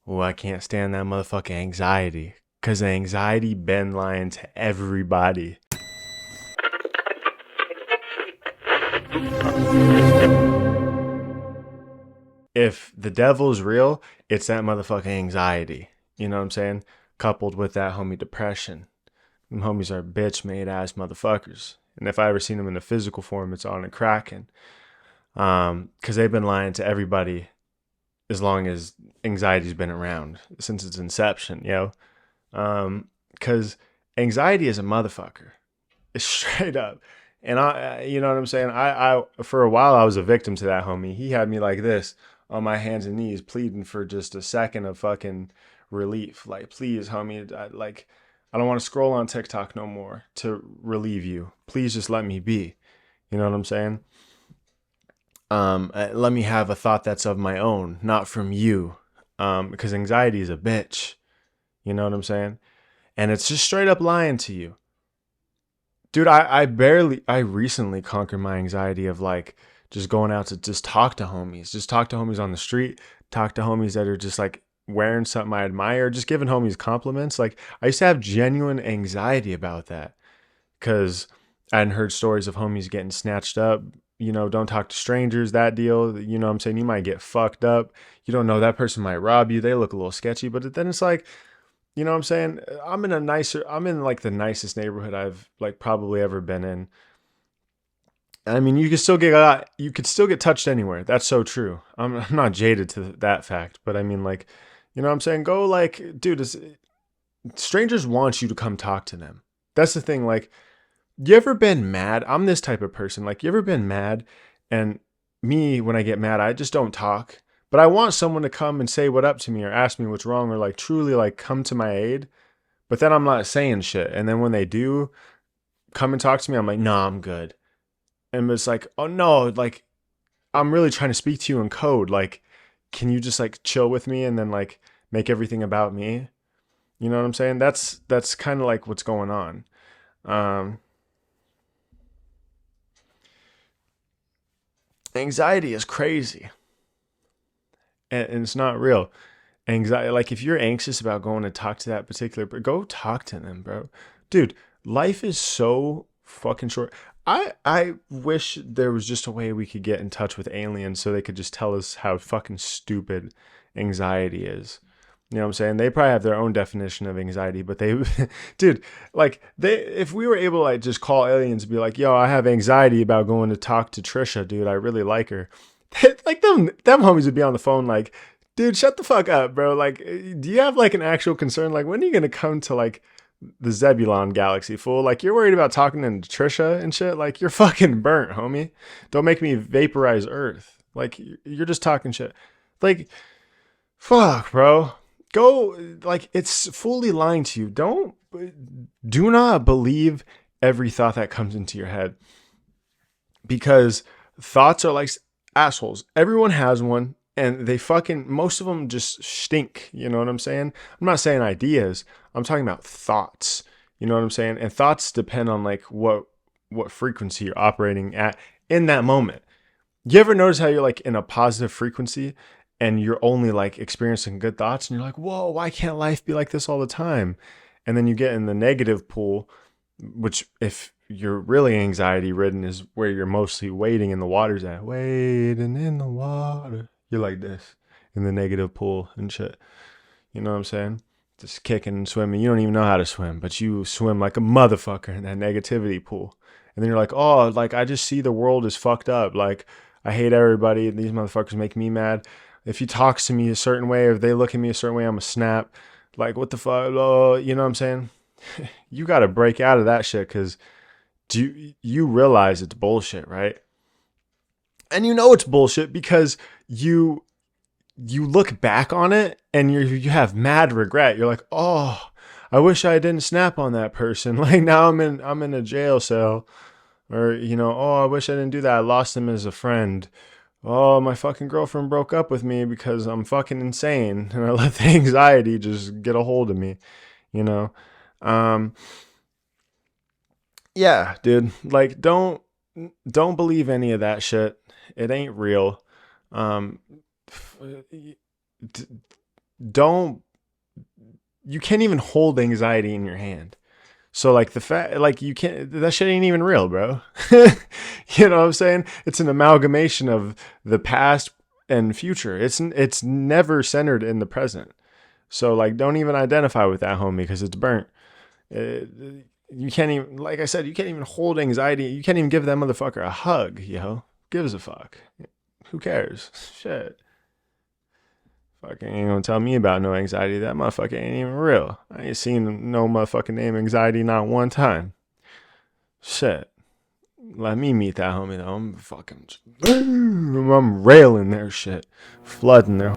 Oh, I can't stand that motherfucking anxiety. Cause the anxiety been lying to everybody. If the devil's real, it's that motherfucking anxiety. You know what I'm saying? Coupled with that homie depression. Them homies are bitch made ass motherfuckers. And if I ever seen them in a physical form, it's on a cracking. Cause they've been lying to everybody as long as anxiety's been around since its inception, yo. Cause anxiety is a motherfucker. It's straight up. And you know what I'm saying? For a while, I was a victim to that homie. He had me like this on my hands and knees, pleading for just a second of fucking relief. Like, please, homie, I don't want to scroll on TikTok no more to relieve you. Please just let me be. You know what I'm saying? Let me have a thought that's of my own, not from you. Because anxiety is a bitch. You know what I'm saying? And it's just straight up lying to you. Dude, I recently conquered my anxiety of like just going out to just talk to homies, just talk to homies on the street, talk to homies that are just like wearing something I admire, just giving homies compliments. Like I used to have genuine anxiety about that because I hadn't heard stories of homies getting snatched up. You know, don't talk to strangers, that deal. You know what I'm saying? You might get fucked up. You don't know, that person might rob you. They look a little sketchy, but then it's like, you know what I'm saying? I'm in like the nicest neighborhood I've like probably ever been in. I mean, you could still get touched anywhere. That's so true. I'm not jaded to that fact, but I mean, like, you know what I'm saying? Go like, dude, strangers want you to come talk to them. That's the thing. Like, you ever been mad? I'm this type of person. Like, you ever been mad? And me, when I get mad, I just don't talk. But I want someone to come and say what up to me or ask me what's wrong or like truly like come to my aid. But then I'm not saying shit. And then when they do come and talk to me, I'm like, nah, I'm good. And it's like, oh no, like I'm really trying to speak to you in code. Like, can you just like chill with me and then like make everything about me? You know what I'm saying? That's kind of like what's going on. Um, Anxiety is crazy, and it's not real. Anxiety, like if you're anxious about going to talk to that particular, go talk to them, bro. Dude, life is so fucking short. I wish there was just a way we could get in touch with aliens so they could just tell us how fucking stupid anxiety is. You know what I'm saying? They probably have their own definition of anxiety, but they, dude, like if we were able to like just call aliens and be like, yo, I have anxiety about going to talk to Trisha, dude. I really like her. Like them homies would be on the phone like, dude, shut the fuck up, bro. Like, do you have like an actual concern? Like, when are you gonna come to like the Zebulon galaxy, fool? Like, you're worried about talking to Trisha and shit. Like, you're fucking burnt, homie. Don't make me vaporize Earth. Like, you're just talking shit. Like, fuck, bro. Go, like, it's fully lying to you. Do not believe every thought that comes into your head because thoughts are like assholes. Everyone has one and they fucking, most of them just stink. You know what I'm saying? I'm not saying ideas. I'm talking about thoughts. You know what I'm saying? And thoughts depend on like what frequency you're operating at in that moment. You ever notice how you're like in a positive frequency and you're only like experiencing good thoughts and you're like, whoa, why can't life be like this all the time? And then you get in the negative pool, which if you're really anxiety ridden is where you're mostly wading in the water's at. Wading in the water. You're like this in the negative pool and shit. You know what I'm saying? Just kicking and swimming. You don't even know how to swim, but you swim like a motherfucker in that negativity pool. And then you're like, oh, like I just see the world is fucked up. Like I hate everybody. These motherfuckers make me mad. If he talks to me a certain way, or if they look at me a certain way, I'm a snap. Like what the fuck? Oh, you know what I'm saying? You got to break out of that shit because you realize it's bullshit, right? And you know it's bullshit because you look back on it and you have mad regret. You're like, oh, I wish I didn't snap on that person. Like now I'm in a jail cell, or you know, oh, I wish I didn't do that. I lost him as a friend. Oh, my fucking girlfriend broke up with me because I'm fucking insane and I let the anxiety just get a hold of me. You know, um, yeah, dude. Like, don't believe any of that shit. It ain't real. Um, don't, you can't even hold anxiety in your hand. So like the fact, like you can't, that shit ain't even real, bro. You know what I'm saying? It's an amalgamation of the past and future. It's never centered in the present. So like, don't even identify with that, homie, because it's burnt. Uh, you can't even, like I said, you can't even hold anxiety. You can't even give that motherfucker a hug, yo. Gives a fuck. Who cares? Shit. Fucking ain't gonna tell me about no anxiety. That motherfucker ain't even real. I ain't seen no motherfucking name anxiety not one time. Shit. Let me meet that homie though. I'm fucking, I'm railing their shit. Flooding their